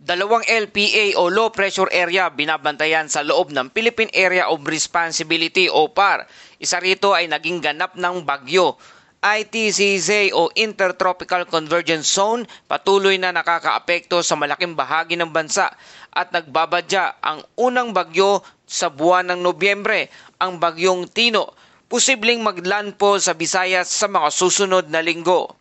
Dalawang LPA o Low Pressure Area binabantayan sa loob ng Philippine Area of Responsibility o PAR. Isa rito ay naging ganap ng bagyo. ITCZ o Intertropical Convergence Zone patuloy na nakakaapekto sa malaking bahagi ng bansa at nagbabadya ang unang bagyo sa buwan ng Nobyembre, ang bagyong Tino. Posibleng maglandfall sa Visayas sa mga susunod na linggo.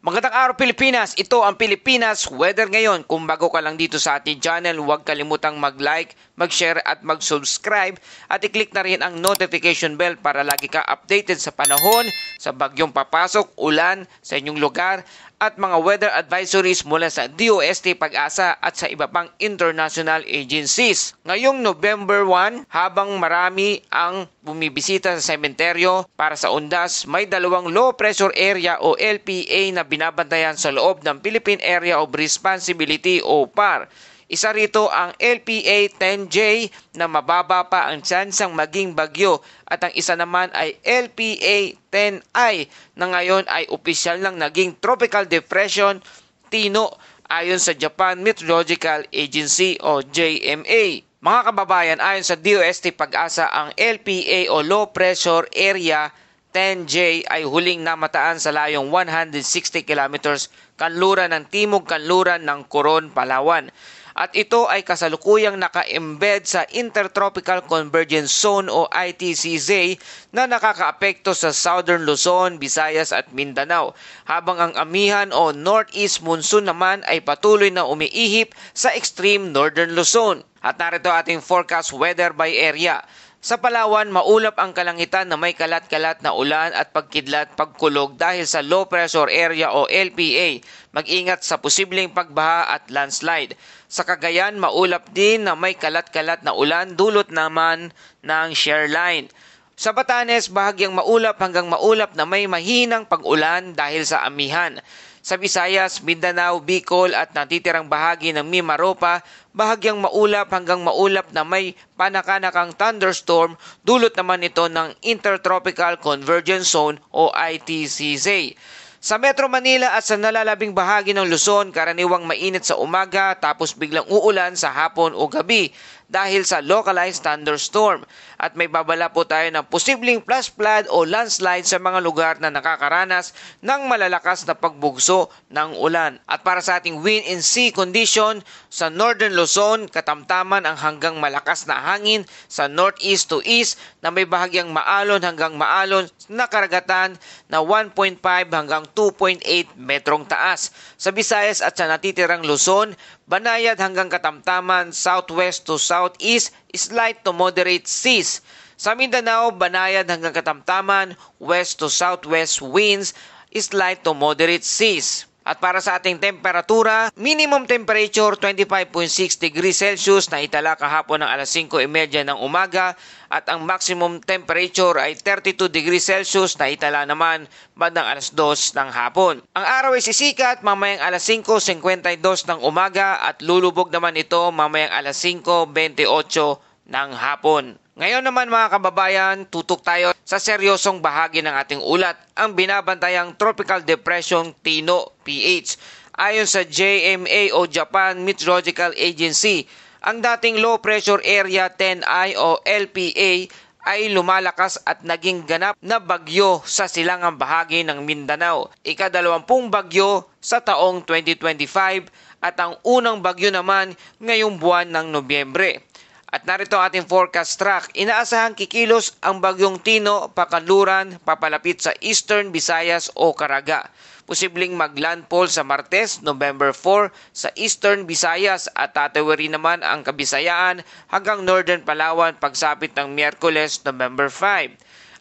Magandang araw Pilipinas, ito ang Pilipinas Weather ngayon. Kung bago ka lang dito sa ating channel, huwag kalimutang mag-like, mag-share at mag-subscribe at i-click na rin ang notification bell para lagi ka updated sa panahon, sa bagyong papasok, ulan sa inyong lugar at mga weather advisories mula sa DOST Pag-asa at sa iba pang international agencies. Ngayong November 1, habang marami ang bumibisita sa sementeryo para sa undas, may dalawang low pressure area o LPA na binabantayan sa loob ng Philippine Area of Responsibility o PAR. Isa rito ang LPA 10J na mababa pa ang tsansang maging bagyo at ang isa naman ay LPA 10I na ngayon ay opisyal lang naging Tropical Depression Tino ayon sa Japan Meteorological Agency o JMA. Mga kababayan, ayon sa DOST Pag-asa, ang LPA o Low Pressure Area 10J ay huling namataan sa layong 160 kilometers kanluran ng timog kanluran ng Coron, Palawan. At ito ay kasalukuyang naka-embed sa Intertropical Convergence Zone o ITCZ na nakakaapekto sa Southern Luzon, Visayas at Mindanao, habang ang amihan o Northeast Monsoon naman ay patuloy na umiihip sa Extreme Northern Luzon. At narito ating forecast weather by area. Sa Palawan, maulap ang kalangitan na may kalat-kalat na ulan at pagkidlat-pagkulog dahil sa low pressure area o LPA. Mag-ingat sa posibleng pagbaha at landslide. Sa Cagayan, maulap din na may kalat-kalat na ulan dulot naman ng shear line. Sa Batanes, bahagyang maulap hanggang maulap na may mahinang pag-ulan dahil sa amihan. Sa Visayas, Mindanao, Bicol at natitirang bahagi ng Mimaropa, bahagyang maulap hanggang maulap na may panakanakang thunderstorm dulot naman ito ng Intertropical Convergence Zone o ITCZ. Sa Metro Manila at sa nalalabing bahagi ng Luzon, karaniwang mainit sa umaga tapos biglang uulan sa hapon o gabi dahil sa localized thunderstorm. At may babala po tayo ng posibleng flash flood o landslide sa mga lugar na nakakaranas ng malalakas na pagbugso ng ulan. At para sa ating wind and sea condition, sa Northern Luzon, katamtaman ang hanggang malakas na hangin sa northeast to east na may bahagyang maalon hanggang maalon na karagatan na 1.5 hanggang 2.8 metrong taas. Sa Visayas at sa natitirang Luzon, banayad hanggang katamtaman southwest to southeast, slight to moderate seas. Sa Mindanao, banayad hanggang katamtaman west to southwest winds, slight to moderate seas. At para sa ating temperatura, minimum temperature 25.6 degrees Celsius na itala kahapon ng alas 5:30 ng umaga at ang maximum temperature ay 32 degrees Celsius na itala naman bandang alas 2 ng hapon. Ang araw ay sisikat mamayang alas 5:52 ng umaga at lulubog naman ito mamayang alas 5:28 ng hapon. Ngayon naman mga kababayan, tutok tayo sa seryosong bahagi ng ating ulat, ang binabantayang Tropical Depression Tino PH. Ayon sa JMA o Japan Meteorological Agency, ang dating Low Pressure Area 10I o LPA ay lumalakas at naging ganap na bagyo sa silangang bahagi ng Mindanao. Ika-20 bagyo sa taong 2025 at ang unang bagyo naman ngayong buwan ng Nobyembre. At narito ang ating forecast track. Inaasahang kikilos ang bagyong Tino pakanluran papalapit sa Eastern Visayas o Caraga. Posibleng maglandfall sa Martes, November 4 sa Eastern Visayas at tatawirin naman ang Kabisayaan hanggang Northern Palawan pagsapit ng Miyerkules, November 5.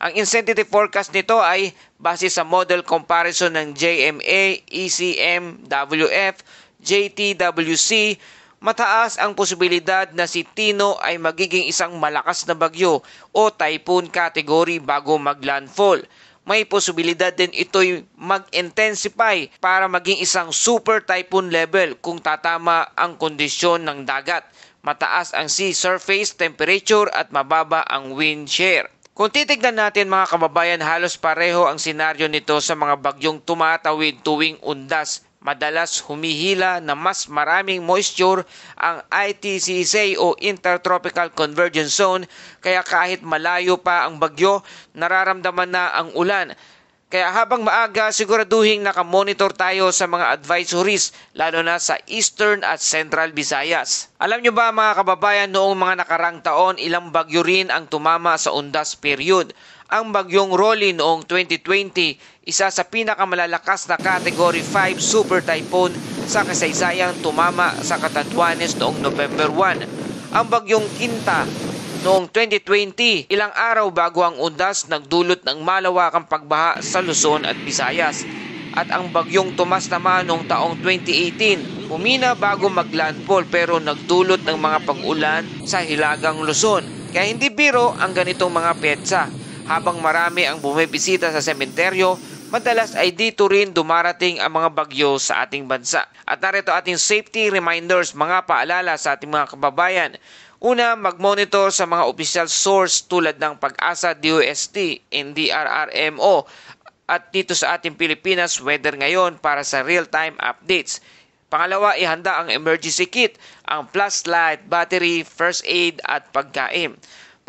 Ang insensitive forecast nito ay base sa model comparison ng JMA, ECM, WF, JTWC. Mataas ang posibilidad na si Tino ay magiging isang malakas na bagyo o typhoon category bago maglandfall. May posibilidad din ito'y mag-intensify para maging isang super typhoon level kung tatama ang kondisyon ng dagat. Mataas ang sea surface temperature at mababa ang wind shear. Kung titignan natin mga kababayan, halos pareho ang senaryo nito sa mga bagyong tumatawid tuwing undas Madalas humihila na mas maraming moisture ang ITCZ o Intertropical Convergence Zone, kaya kahit malayo pa ang bagyo, nararamdaman na ang ulan. Kaya habang maaga, siguraduhin nakamonitor tayo sa mga advisories, lalo na sa Eastern at Central Visayas. Alam nyo ba mga kababayan, noong mga nakarang taon, ilang bagyo rin ang tumama sa undas period. Ang bagyong Rolly noong 2020, isa sa pinakamalalakas na Category 5 super typhoon sa kasaysayang tumama sa Catanduanes noong November 1. Ang bagyong Quinta noong 2020, ilang araw bago ang undas, nagdulot ng malawakang pagbaha sa Luzon at Visayas. At ang bagyong Tomas naman noong taong 2018, humina bago maglandfall pero nagdulot ng mga pag-ulan sa Hilagang Luzon. Kaya hindi biro ang ganitong mga petsa. Habang marami ang bumibisita sa sementeryo, madalas ay dito rin dumarating ang mga bagyo sa ating bansa. At narito ating safety reminders, mga paalala sa ating mga kababayan. Una, mag-monitor sa mga official source tulad ng Pag-asa, DOST, NDRRMO at dito sa ating Pilipinas Weather Ngayon para sa real-time updates. Pangalawa, ihanda ang emergency kit, ang flashlight, battery, first aid at pagkain.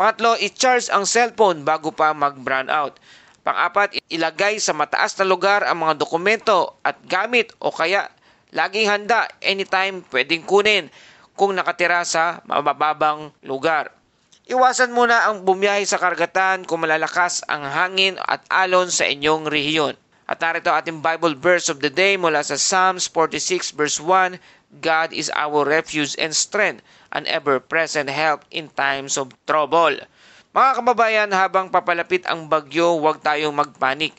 Pangatlo, i-charge ang cellphone bago pa mag-brown out. Pang-apat, ilagay sa mataas na lugar ang mga dokumento at gamit o kaya laging handa, anytime pwedeng kunin kung nakatira sa mababang lugar. Iwasan muna ang bumiyahe sa karagatan kung malalakas ang hangin at alon sa inyong rehiyon. At narito ating Bible verse of the day mula sa Psalms 46 verse 1, God is our refuge and strength, an ever-present help in times of trouble. Mga kababayan, habang papalapit ang bagyo, huwag tayong magpanik.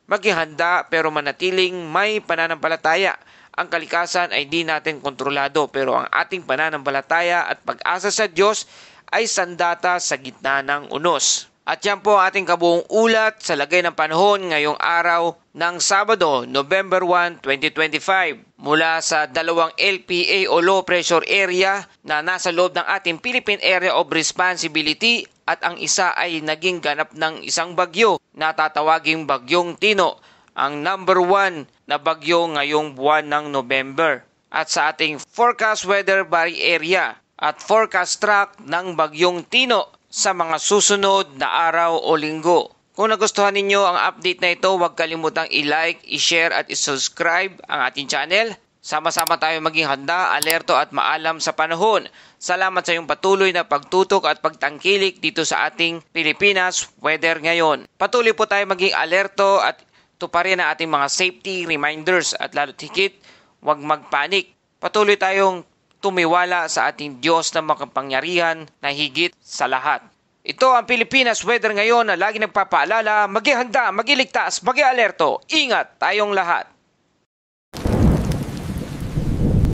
Maging handa pero manatiling may pananampalataya. Ang kalikasan ay di natin kontrolado pero ang ating pananampalataya at pag-asa sa Diyos ay sandata sa gitna ng unos. At yan po ang ating kabuong ulat sa lagay ng panahon ngayong araw ng Sabado, November 1, 2025. Mula sa dalawang LPA o low pressure area na nasa loob ng ating Philippine Area of Responsibility at ang isa ay naging ganap ng isang bagyo na tatawaging Bagyong Tino, ang number 1 na bagyo ngayong buwan ng November. At sa ating forecast weather vary area at forecast track ng Bagyong Tino sa mga susunod na araw o linggo. Kung nagustuhan ninyo ang update na ito, huwag kalimutang i-like, i-share at i-subscribe ang ating channel. Sama-sama tayo maging handa, alerto at maalam sa panahon. Salamat sa iyong patuloy na pagtutok at pagtangkilik dito sa ating Pilipinas Weather Ngayon. Patuloy po tayo maging alerto at tuparin ang ating mga safety reminders at lalo't higit, huwag magpanik. Patuloy tayong tumiwala sa ating Diyos na makapangyarihan na higit sa lahat. Ito ang Pilipinas Weather Ngayon na lagi nagpapaalala, maging handa, maging ligtas, maging alerto. Ingat tayong lahat.